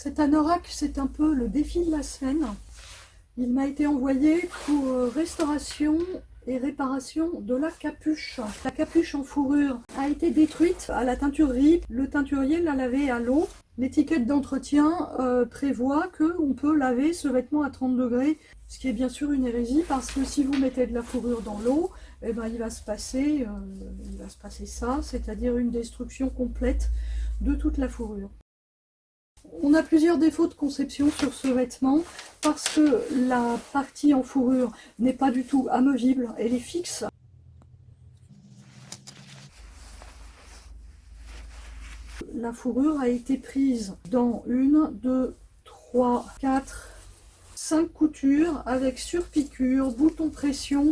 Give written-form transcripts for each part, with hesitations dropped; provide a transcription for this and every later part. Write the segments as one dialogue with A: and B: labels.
A: Cet anorak, c'est un peu le défi de la semaine. Il m'a été envoyé pour restauration et réparation de la capuche. La capuche en fourrure a été détruite à la teinturerie. Le teinturier l'a lavée à l'eau. L'étiquette d'entretien prévoit qu'on peut laver ce vêtement à 30 degrés, ce qui est bien sûr une hérésie parce que si vous mettez de la fourrure dans l'eau, eh ben, il va se passer ça, c'est-à-dire une destruction complète de toute la fourrure. On a plusieurs défauts de conception sur ce vêtement parce que la partie en fourrure n'est pas du tout amovible, elle est fixe. La fourrure a été prise dans 1, 2, 3, 4, 5 coutures avec surpiqûre, bouton pression.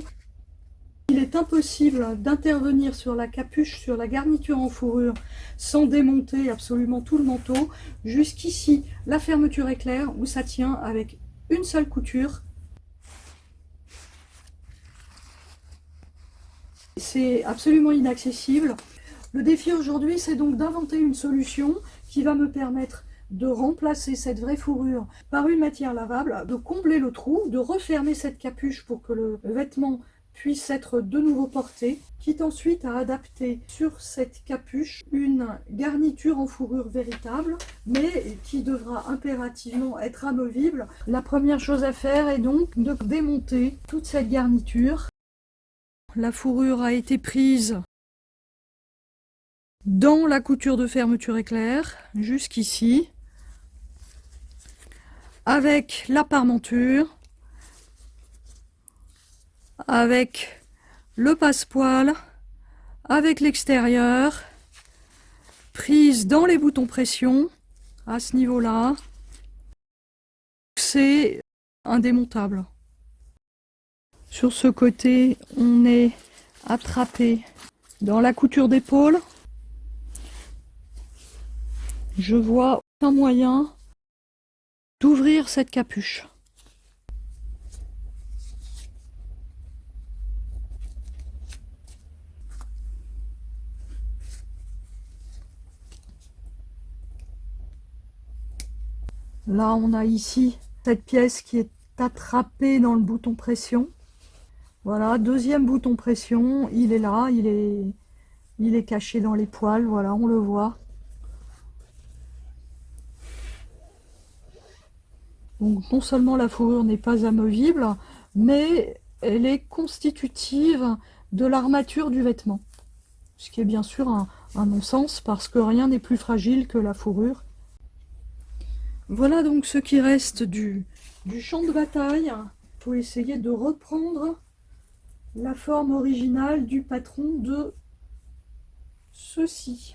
A: Il est impossible d'intervenir sur la capuche, sur la garniture en fourrure, sans démonter absolument tout le manteau. Jusqu'ici, la fermeture est claire, où ça tient avec une seule couture. C'est absolument inaccessible. Le défi aujourd'hui, c'est donc d'inventer une solution qui va me permettre de remplacer cette vraie fourrure par une matière lavable, de combler le trou, de refermer cette capuche pour que le vêtement puisse être de nouveau porté, quitte ensuite à adapter sur cette capuche une garniture en fourrure véritable, mais qui devra impérativement être amovible. La première chose à faire est donc de démonter toute cette garniture. La fourrure a été prise dans la couture de fermeture éclair, jusqu'ici, avec la parmenture, avec le passepoil, avec l'extérieur, prise dans les boutons pression, à ce niveau-là. C'est indémontable. Sur ce côté, on est attrapé dans la couture d'épaule. Je vois aucun moyen d'ouvrir cette capuche. Là, on a ici cette pièce qui est attrapée dans le bouton pression. Voilà, deuxième bouton pression, il est là, il est caché dans les poils, voilà, on le voit. Donc non seulement la fourrure n'est pas amovible, mais elle est constitutive de l'armature du vêtement. Ce qui est bien sûr un non-sens parce que rien n'est plus fragile que la fourrure. Voilà donc ce qui reste du champ de bataille. Il faut essayer de reprendre la forme originale du patron de ceci.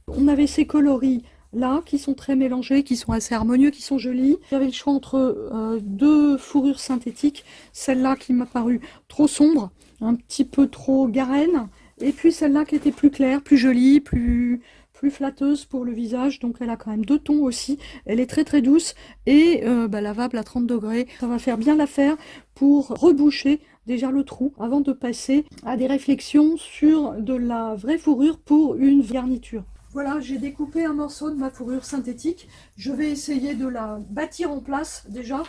A: On avait ces coloris là qui sont très mélangés, qui sont assez harmonieux, qui sont jolis. J'avais le choix entre deux fourrures synthétiques, celle-là qui m'a paru trop sombre, un petit peu trop garenne, et puis celle-là qui était plus claire, plus jolie, plus flatteuse pour le visage. Donc elle a quand même deux tons aussi, elle est très très douce et lavable à 30 degrés. Ça va faire bien l'affaire pour reboucher déjà le trou avant de passer à des réflexions sur de la vraie fourrure pour une garniture. Voilà, j'ai découpé un morceau de ma fourrure synthétique. Je vais essayer de la bâtir en place déjà.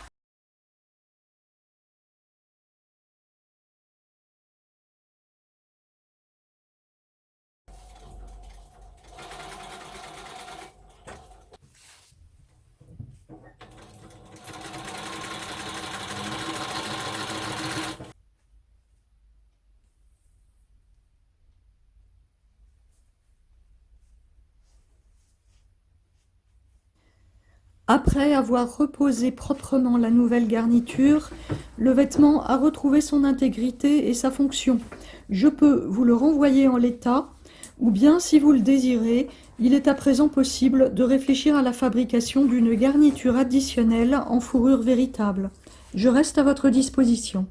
A: Après avoir reposé proprement la nouvelle garniture, le vêtement a retrouvé son intégrité et sa fonction. Je peux vous le renvoyer en l'état, ou bien si vous le désirez, il est à présent possible de réfléchir à la fabrication d'une garniture additionnelle en fourrure véritable. Je reste à votre disposition.